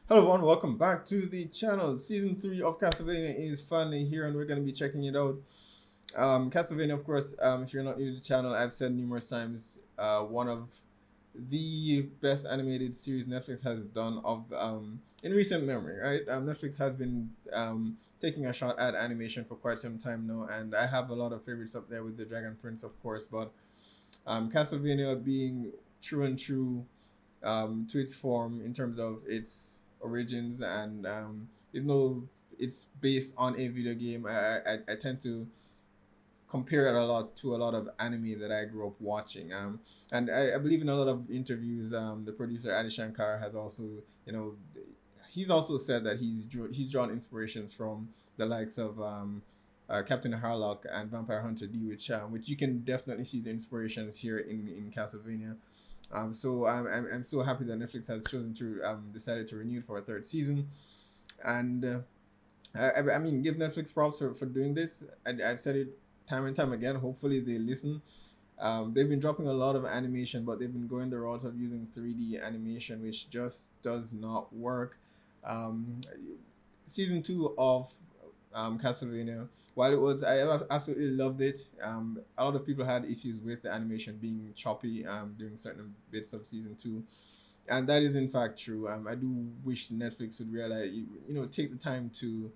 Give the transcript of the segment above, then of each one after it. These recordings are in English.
Hello everyone, welcome back to the channel. Season 3 of Castlevania is finally here and we're going to be checking it out. Castlevania, of course, if you're not new to the channel, I've said numerous times, one of the best animated series Netflix has done of in recent memory, right? Netflix has been taking a shot at animation for quite some time now, and I have a lot of favorites up there with the Dragon Prince, of course, but Castlevania being true and true to its form in terms of its origins, and even though it's based on a video game, I tend to compare it a lot to a lot of anime that I grew up watching. And I believe in a lot of interviews, the producer Adi Shankar has also, you know, he's also said that he's drawn inspirations from the likes of Captain Harlock and Vampire Hunter D, which you can definitely see the inspirations here in Castlevania. So I'm so happy that Netflix has chosen to decided to renew it for a third season, and I mean, give Netflix props for doing this. I've said it time and time again. Hopefully they listen. They've been dropping a lot of animation, but they've been going the route of using 3D animation, which just does not work. Um, Season 2 of Castlevania, while it was, I absolutely loved it. A lot of people had issues with the animation being choppy during certain bits of season 2, and that is in fact true. I do wish Netflix would realize, take the time to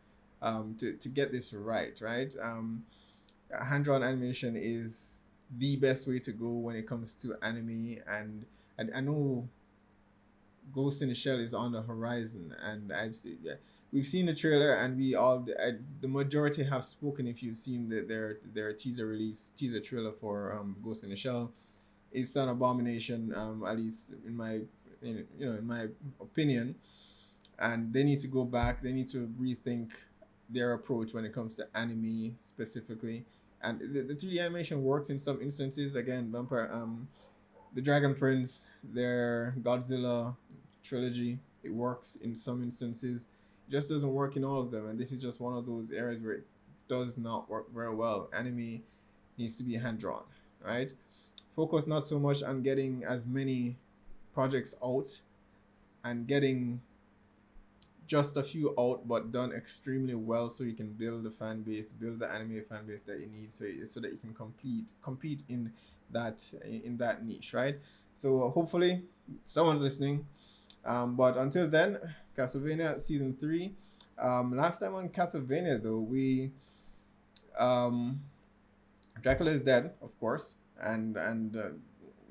get this right, right? Hand drawn animation is the best way to go when it comes to anime, and I know Ghost in the Shell is on the horizon, and we've seen the trailer, and the majority have spoken. If you've seen their teaser trailer for Ghost in the Shell, it's an abomination. At least in my opinion, and they need to go back. They need to rethink their approach when it comes to anime specifically. And the 3D animation works in some instances. Again, the Dragon Prince, their Godzilla trilogy, it works in some instances. It just doesn't work in all of them, and this is just one of those areas where it does not work very well. Anime needs to be hand drawn, right? Focus not so much on getting as many projects out and getting just a few out, but done extremely well, so you can build the fan base, build the anime fan base that you need, so that you can compete in that niche, right? So hopefully someone's listening. But until then, Castlevania season 3. Last time on Castlevania though, we um Dracula is dead, of course, and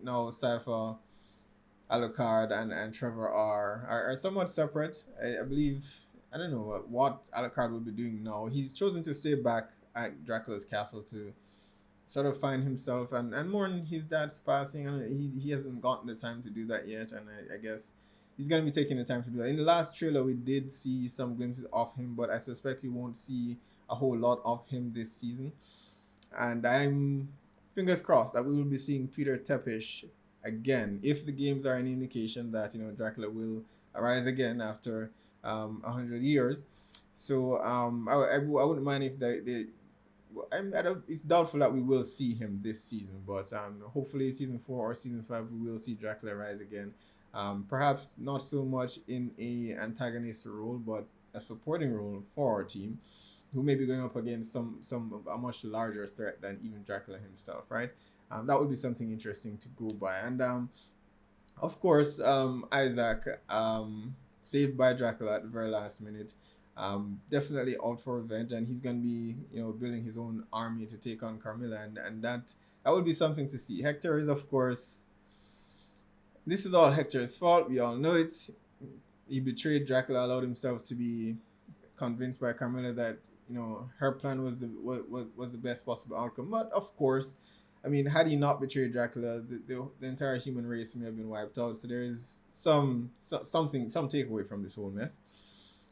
now Cypher, Alucard, and Trevor are somewhat separate. I believe, I don't know what Alucard will be doing now. He's chosen to stay back at Dracula's castle to sort of find himself and mourn his dad's passing. And he hasn't gotten the time to do that yet, and I guess he's gonna be taking the time to do that. In the last trailer, we did see some glimpses of him, but I suspect we won't see a whole lot of him this season. And I'm fingers crossed that we will be seeing Peter Tepish again, if the games are an indication that Dracula will arise again after 100 years. So I wouldn't mind if I don't, it's doubtful that we will see him this season, but hopefully season 4 or season 5 we will see Dracula rise again. Perhaps not so much in a antagonist role, but a supporting role for our team, who may be going up against some a much larger threat than even Dracula himself, right? That would be something interesting to go by. And of course, Isaac, saved by Dracula at the very last minute, definitely out for revenge, and he's gonna be building his own army to take on Carmilla, and that would be something to see. Hector is, of course, this is all Hector's fault. We all know it. He betrayed Dracula, allowed himself to be convinced by Carmilla that her plan was the best possible outcome. But of course, I mean, had he not betrayed Dracula, the entire human race may have been wiped out. So there is some takeaway from this whole mess.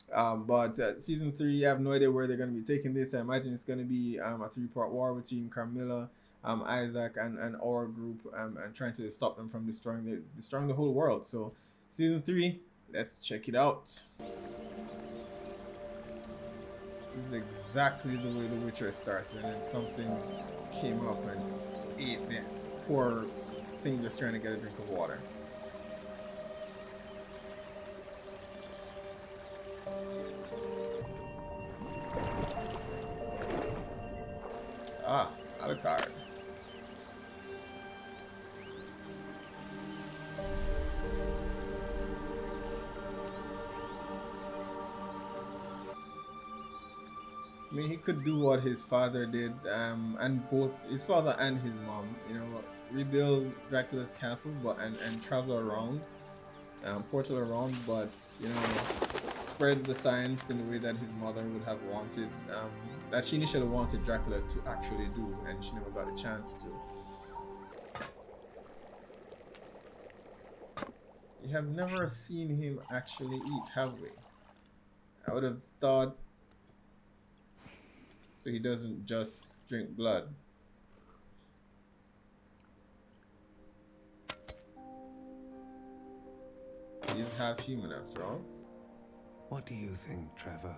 But season 3, I have no idea where they're going to be taking this. I imagine it's going to be a 3-part war between Carmilla, Isaac, and our group, and trying to stop them from destroying the whole world. So season 3, let's check it out. This is exactly the way The Witcher starts, and then something came up and ate that poor thing just trying to get a drink of water. Ah, Alucard. I mean, he could do what his father did, and both his father and his mom, you know, rebuild Dracula's castle, but and travel around, portal around, but you know, spread the science in the way that his mother would have wanted, that she initially wanted Dracula to actually do, and she never got a chance to. We have never seen him actually eat, have we? I would have thought. So he doesn't just drink blood. He's half human after all. What do you think, Trevor?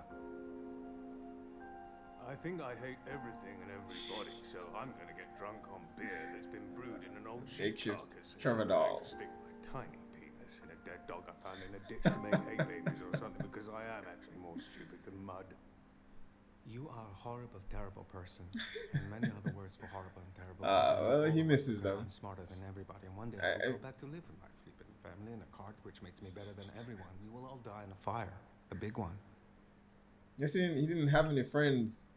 I think I hate everything and everybody, so I'm gonna get drunk on beer that's been brewed in an old sheep Makeshift carcass. Trevor doll. Stick my tiny penis in a dead dog I found in a ditch to make hay babies or something, because I am actually more stupid than mud. You are a horrible, terrible person, and many other words for horrible and terrible. Well, he misses them. I'm smarter than everybody, and one day I will go back to live with my flippin' family in a cart, which makes me better than everyone. We will all die in a fire, a big one. You see, he didn't have any friends.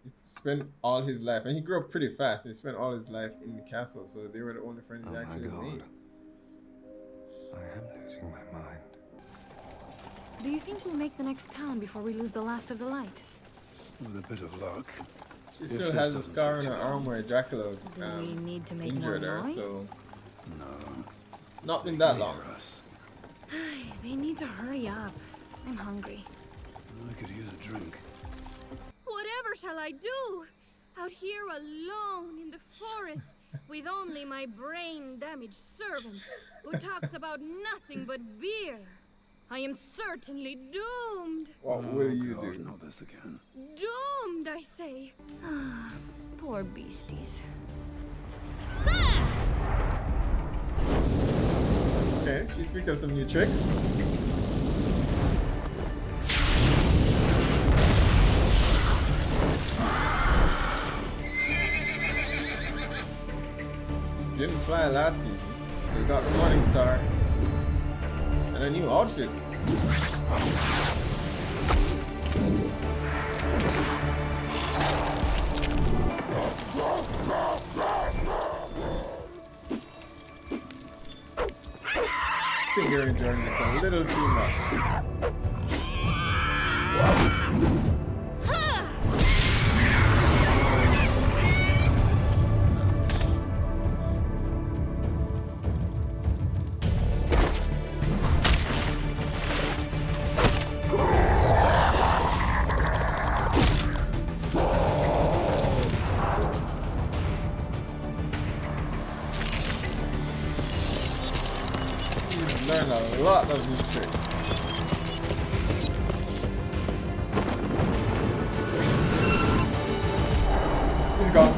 He spent all his life, and he grew up pretty fast. He spent all his life in the castle, so they were the only friends he actually made. I am losing my mind. Do you think we'll make the next town before we lose the last of the light? With a bit of luck. She still has a scar on her arm where Dracula Do we need to make injured more her, noise? so No. it's not been that long. They need to hurry up. I'm hungry. I could use a drink. Whatever shall I do? Out here alone in the forest with only my brain-damaged servant who talks about nothing but beer. I am certainly doomed. What will you God, do? not this again. Doomed, I say. Poor beasties. Okay, she's picked up some new tricks. Didn't fly last season, so we got the Morning Star and a new outfit. I think you're enjoying this a little too much. Learn a lot of new tricks. He's gone.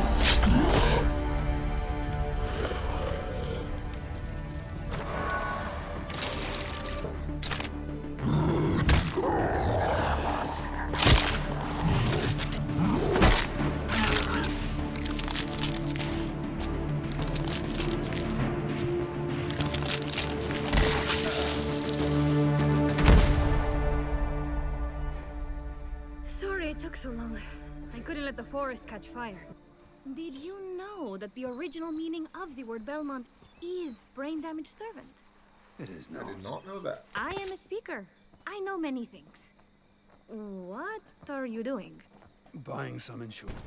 Sorry it took so long. I couldn't let the forest catch fire. Did you know that the original meaning of the word Belmont is brain-damaged servant? It is I not. did not know that. I am a speaker. I know many things. What are you doing? Buying some insurance.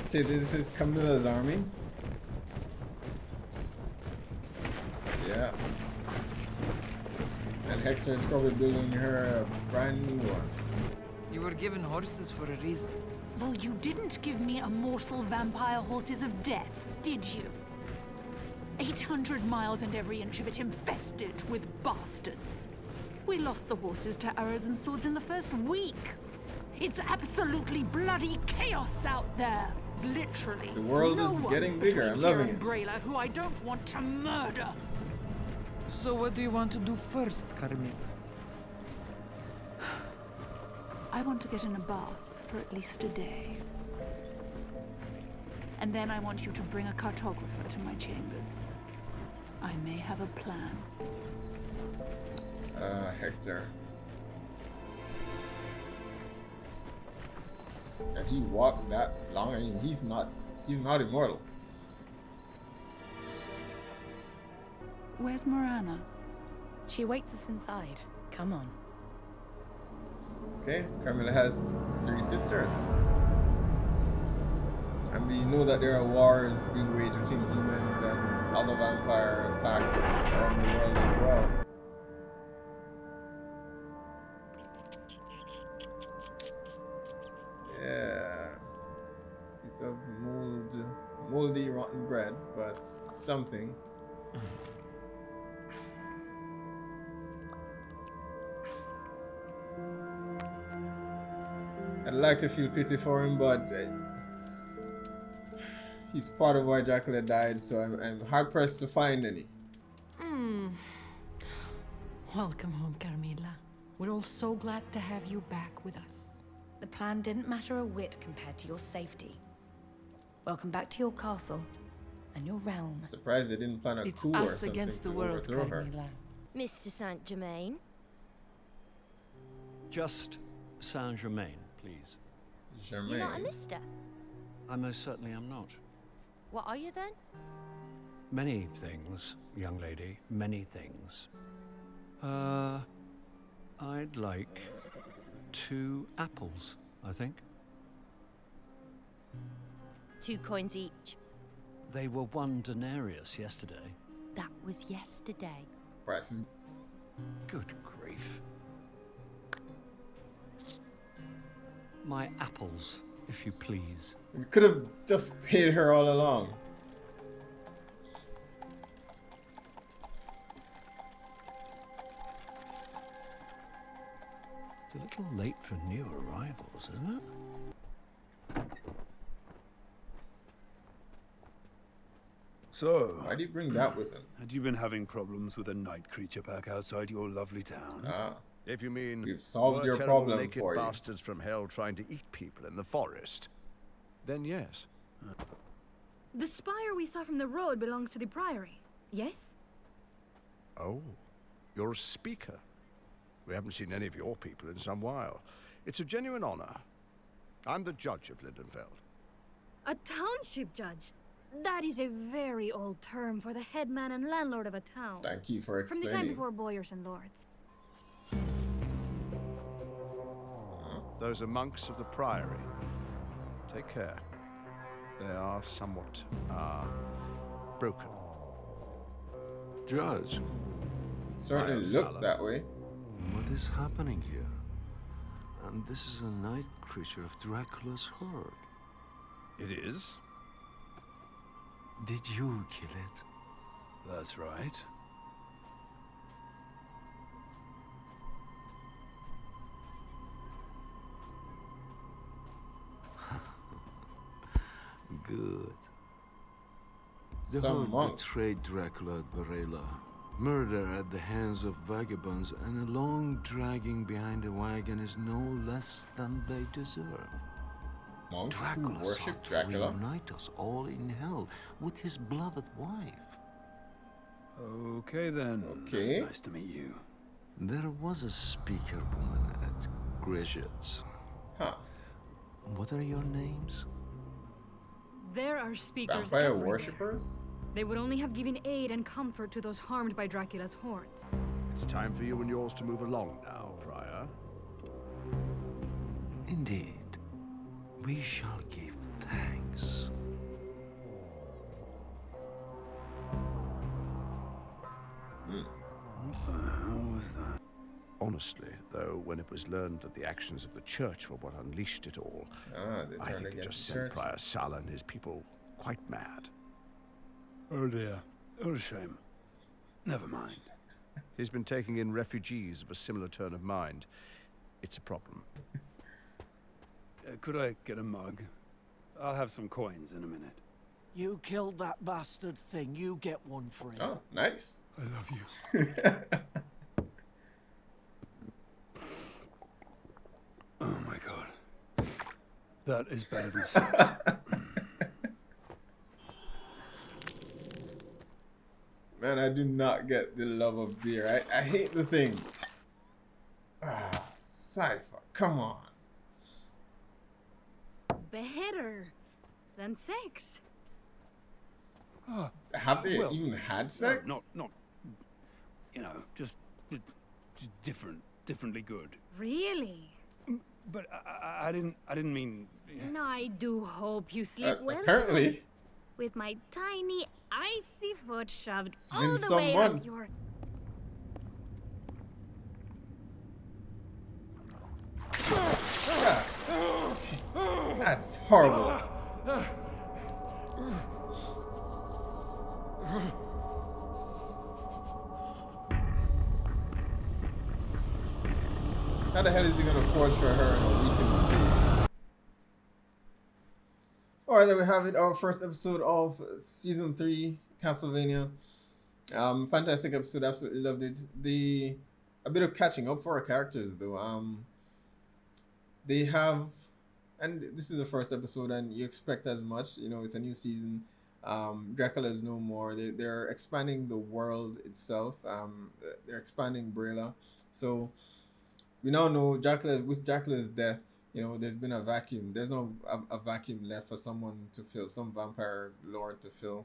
See, this is Camilla's army. Yeah. And Hector is probably building her a brand new one. You were given horses for a reason. Well, you didn't give me immortal vampire horses of death, did you? 800 miles and every inch of it infested with bastards. We lost the horses to arrows and swords in the first week. It's absolutely bloody chaos out there. Literally. The world is getting bigger. I'm loving it. Brayla, who I don't want to murder. So what do you want to do first, Carmilla? I want to get in a bath for at least a day. And then I want you to bring a cartographer to my chambers. I may have a plan. Hector. And he walked that long. I mean, he's not immortal. Where's Morana? She awaits us inside. Come on. Okay, Carmilla has 3 sisters. And we know that there are wars being waged between humans and other vampire packs around the world as well. Yeah. Piece of moldy, rotten bread, but something. I'd like to feel pity for him, but he's part of why Dracula died, so I'm hard pressed to find any. Welcome home, Carmilla. We're all so glad to have you back with us. The plan didn't matter a whit compared to your safety. Welcome back to your castle and your realm. I'm surprised they didn't plan a It's coup or us something against the to world, overthrow her. Carmilla. Mr. Saint Germain. Just Saint Germain, please. Germain. You're not a mister. I most certainly am not. What are you then? Many things, young lady, many things. I'd like 2 apples, I think. 2 coins each. They were 1 denarius yesterday. That was yesterday. Prices. Good grief. My apples, if you please. We could have just paid her all along. It's a little late for new arrivals, isn't it? So, Why do you bring that with him? had you been having problems with a night creature pack outside your lovely town? Ah, If you mean we've solved were your terrible problem naked for you. bastards from hell trying to eat people in the forest, then yes. The spire we saw from the road belongs to the Priory. Yes? Oh, you're a speaker. We haven't seen any of your people in some while. It's a genuine honor. I'm the judge of Lindenfeld. A township judge? That is a very old term for the headman and landlord of a town. Thank you for From the explaining. time before boyars and lords. Those are monks of the Priory. Take care. They are somewhat, broken. Judge, It certainly looked that way. what is happening here? And this is a night creature of Dracula's horde. It is? Did you kill it? That's right. Good. The Some horde monk. betrayed Dracula at Barela. Murder at the hands of vagabonds and a long dragging behind a wagon is no less than they deserve. Monks who Dracula worship sought to Dracula. reunite us all in hell with his beloved wife. Okay then. Okay. Nice to meet you. There was a speaker woman at Grezhet's. Huh. What are your names? There are speakers Vampire everywhere. worshippers? They would only have given aid and comfort to those harmed by Dracula's hordes. It's time for you and yours to move along now, Prior. Indeed. We shall give thanks. What the hell was that? Honestly, though, when it was learned that the actions of the church were what unleashed it all, Ah, they I turned think it against just the sent church. Prior Sala and his people quite mad. Oh dear. What a shame. Never mind. He's been taking in refugees of a similar turn of mind. It's a problem. Could I get a mug? I'll have some coins in a minute. You killed that bastard thing. You get one free. Oh, nice. I love you. Oh my god. That is better than sex. Man, I do not get the love of beer. I hate the thing. Ah, Cypher, come on. Better than sex. Have they even had sex? No, not, you know, just differently good. Really? But I didn't mean. And I do hope you sleep well apparently. tonight. With my tiny, icy foot shoved It's all been the some way months. up your... That's horrible. How the hell is he gonna forge for her in a weakened state? Alright, there we have it. Our first episode of season 3, Castlevania. Fantastic episode, absolutely loved it. A bit of catching up for our characters though. They have, and this is the first episode and you expect as much, you know, it's a new season. Dracula is no more. They're expanding the world itself. They're expanding Brela. So we now know with Dracula's death, you know, there's been a vacuum. There's no a vacuum left for someone to fill, some vampire lord to fill.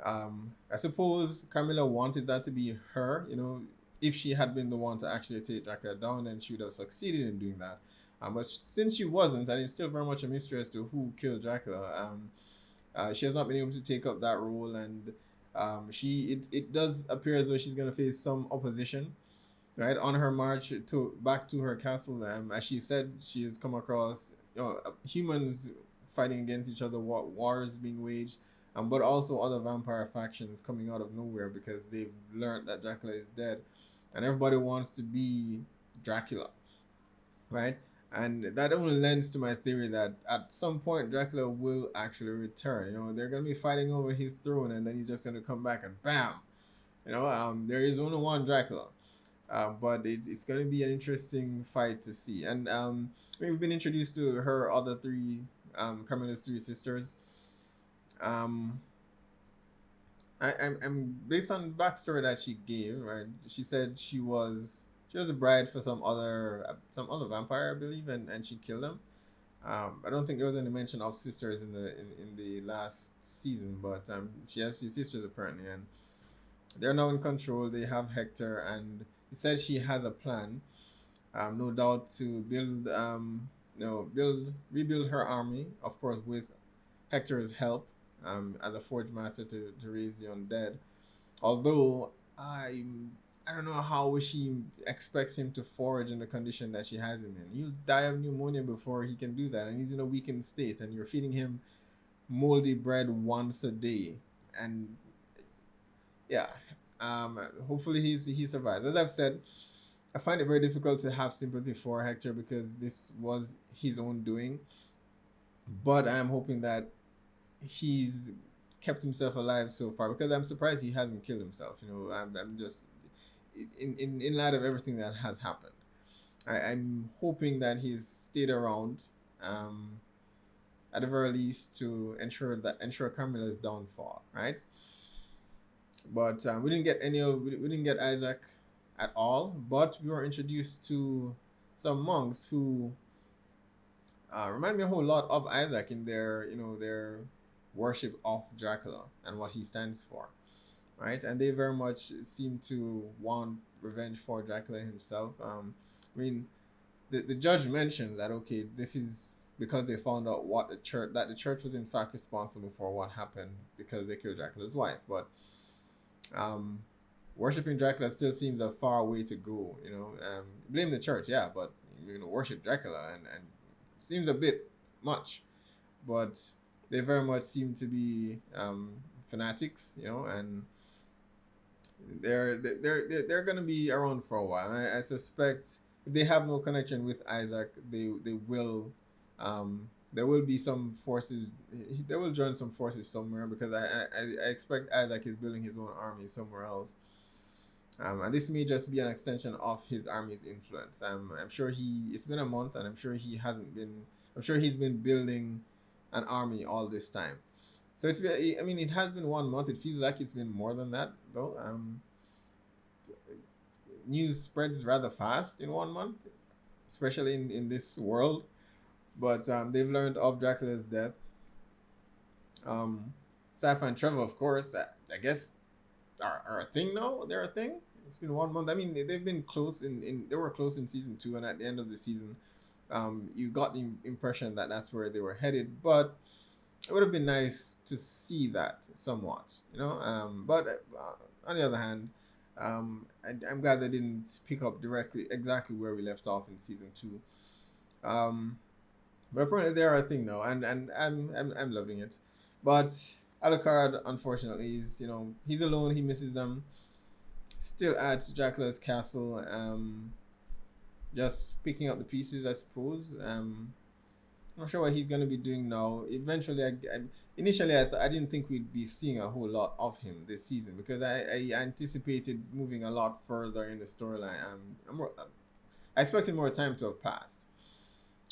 I suppose Carmilla wanted that to be her, you know. If she had been the one to actually take Dracula down, then she would have succeeded in doing that. But since she wasn't, and it's still very much a mystery as to who killed Dracula, she has not been able to take up that role, and it does appear as though she's going to face some opposition, right, on her march back to her castle. As she said, she has come across, you know, humans fighting against each other, wars being waged, but also other vampire factions coming out of nowhere because they've learned that Dracula is dead, and everybody wants to be Dracula, right? And that only lends to my theory that at some point Dracula will actually return. You know, they're gonna be fighting over his throne, and then he's just gonna come back and bam. You know, there is only one Dracula, but it's gonna be an interesting fight to see. And we've been introduced to her other three, Carmilla's three sisters. I'm based on the backstory that she gave, right? She said she was a bride for some other vampire, I believe, and she killed him. I don't think there was any mention of sisters in the last season, but she has two sisters apparently, and they're now in control. They have Hector, and he said she has a plan, no doubt, to rebuild her army, of course, with Hector's help, as a forge master to raise the undead. Although I don't know how she expects him to forage in the condition that she has him in. He'll die of pneumonia before he can do that, and he's in a weakened state, and you're feeding him moldy bread once a day. And yeah, hopefully he survives. As I've said, I find it very difficult to have sympathy for Hector because this was his own doing, but I'm hoping that he's kept himself alive so far, because I'm surprised he hasn't killed himself. You know, I'm just in light of everything that has happened. I'm hoping that he's stayed around, at the very least, to ensure Carmilla's downfall, right? But we didn't get Isaac at all, but we were introduced to some monks who remind me a whole lot of Isaac in their worship of Dracula and what he stands for, right? And they very much seem to want revenge for Dracula himself. I mean, the judge mentioned that, okay, this is because they found out that the church was in fact responsible for what happened because they killed Dracula's wife. But worshipping Dracula still seems a far way to go. You know, blame the church, yeah, but you're gonna worship Dracula, and it seems a bit much. But they very much seem to be fanatics, you know, and they're gonna be around for a while. And I suspect if they have no connection with Isaac, they will there will be some forces. They will join some forces somewhere, because I expect Isaac is building his own army somewhere else. And this may just be an extension of his army's influence. I'm sure it's been a month, and I'm sure he's been building an army all this time. So it has been 1 month. It feels like it's been more than that, though. News spreads rather fast in 1 month, especially in this world. But they've learned of Dracula's death. Sapphire and Trevor, of course, I guess are a thing now. They're a thing. It's been 1 month. I mean, they've been close they were close in season 2, and at the end of the season, you got the impression that that's where they were headed. But it would have been nice to see that somewhat, But on the other hand, I'm glad they didn't pick up exactly where we left off in season 2. But apparently they are a thing now, and I'm loving it. But Alucard, unfortunately, he's alone. He misses them. Still at Dracula's castle, just picking up the pieces, I suppose. I'm not sure what he's going to be doing now. Eventually, initially I didn't think we'd be seeing a whole lot of him this season, because I anticipated moving a lot further in the storyline. I expected more time to have passed.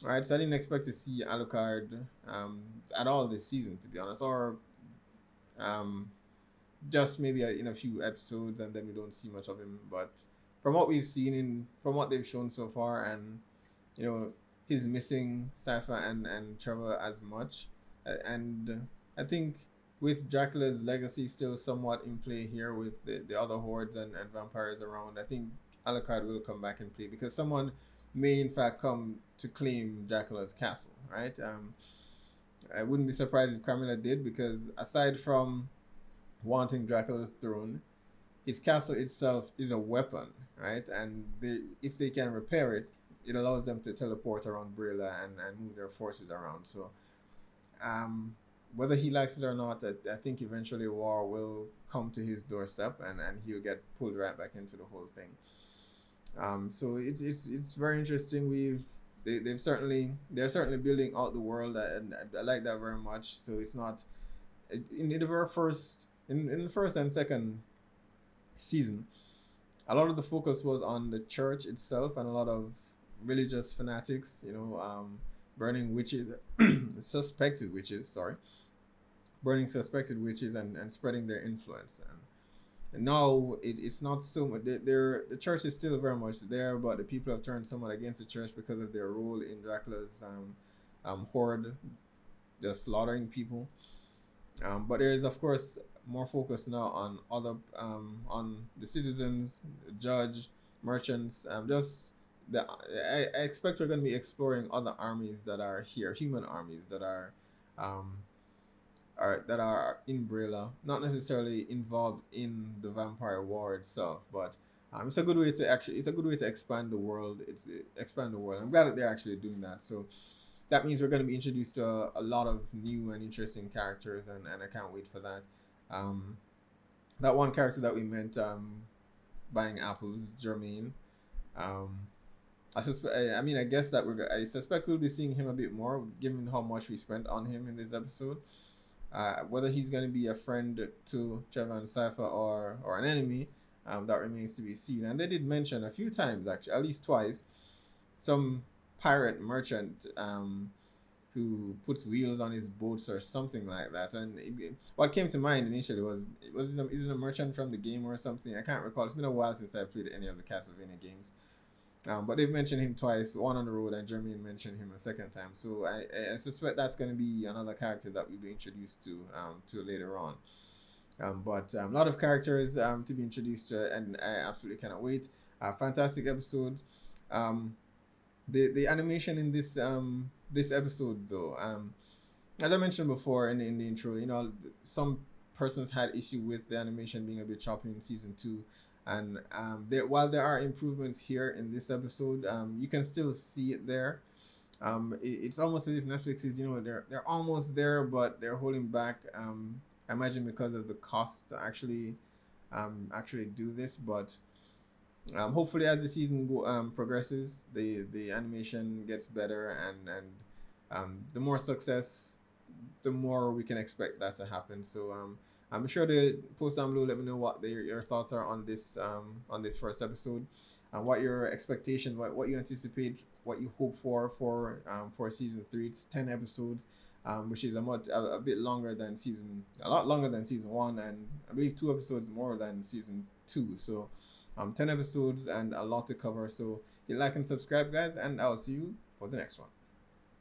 Right, so I didn't expect to see Alucard at all this season, to be honest, or just maybe in a few episodes, and then we don't see much of him. But from what we've seen from what they've shown so far, and he's missing Sapphire and Trevor as much, and I think with Dracula's legacy still somewhat in play here with the other hordes and vampires around, I think Alucard will come back and play, because someone may in fact come to claim Dracula's castle, right? I wouldn't be surprised if Carmilla did, because aside from wanting Dracula's throne, his castle itself is a weapon, right? And if they can repair it, it allows them to teleport around Brilla and move their forces around. So whether he likes it or not, I think eventually war will come to his doorstep, and he'll get pulled right back into the whole thing. So it's very interesting. They're certainly building out the world, and I like that very much. So it's not in the very first in the first and second season, a lot of the focus was on the church itself and a lot of religious fanatics, burning witches, burning suspected witches and spreading their influence. And now it's not so much. The church is still very much there, but the people have turned somewhat against the church because of their role in Dracula's horde, just slaughtering people. But there is, of course, more focus now on on the citizens, the judge, merchants. I expect we're going to be exploring other armies that are here, human armies that are in Brilla, not necessarily involved in the vampire war itself, but it's a good way to expand the world. I'm glad that they're actually doing that. So that means we're going to be introduced to a lot of new and interesting characters, and I can't wait for that. That one character that we met buying apples, Jermaine. I suspect we'll be seeing him a bit more, given how much we spent on him in this episode. Whether he's going to be a friend to Trevor and Cypher or an enemy, that remains to be seen. And they did mention a few times, actually, at least twice, some pirate merchant who puts wheels on his boats or something like that. And what came to mind initially is it a merchant from the game or something? I can't recall. It's been a while since I played any of the Castlevania games. But they've mentioned him twice, one on the road, and Jermaine mentioned him a second time. So I suspect that's going to be another character that we'll be introduced to later on. But a lot of characters to be introduced to, and I absolutely cannot wait. Fantastic episode. The animation in this episode, though, as I mentioned before in the intro, some persons had issue with the animation being a bit choppy in season 2. And while there are improvements here in this episode, you can still see it there. It's almost as if Netflix is, they're almost there, but they're holding back. I imagine because of the cost to actually do this. But hopefully, as the season progresses, the animation gets better, and the more success, the more we can expect that to happen. So Be sure to post down below. Let me know what your thoughts are on this first episode, and what your expectations, what you anticipate, what you hope for season 3. It's 10 episodes, which is a bit longer than a lot longer than season 1, and I believe 2 episodes more than season 2. So 10 episodes and a lot to cover. So hit like and subscribe, guys, and I'll see you for the next one.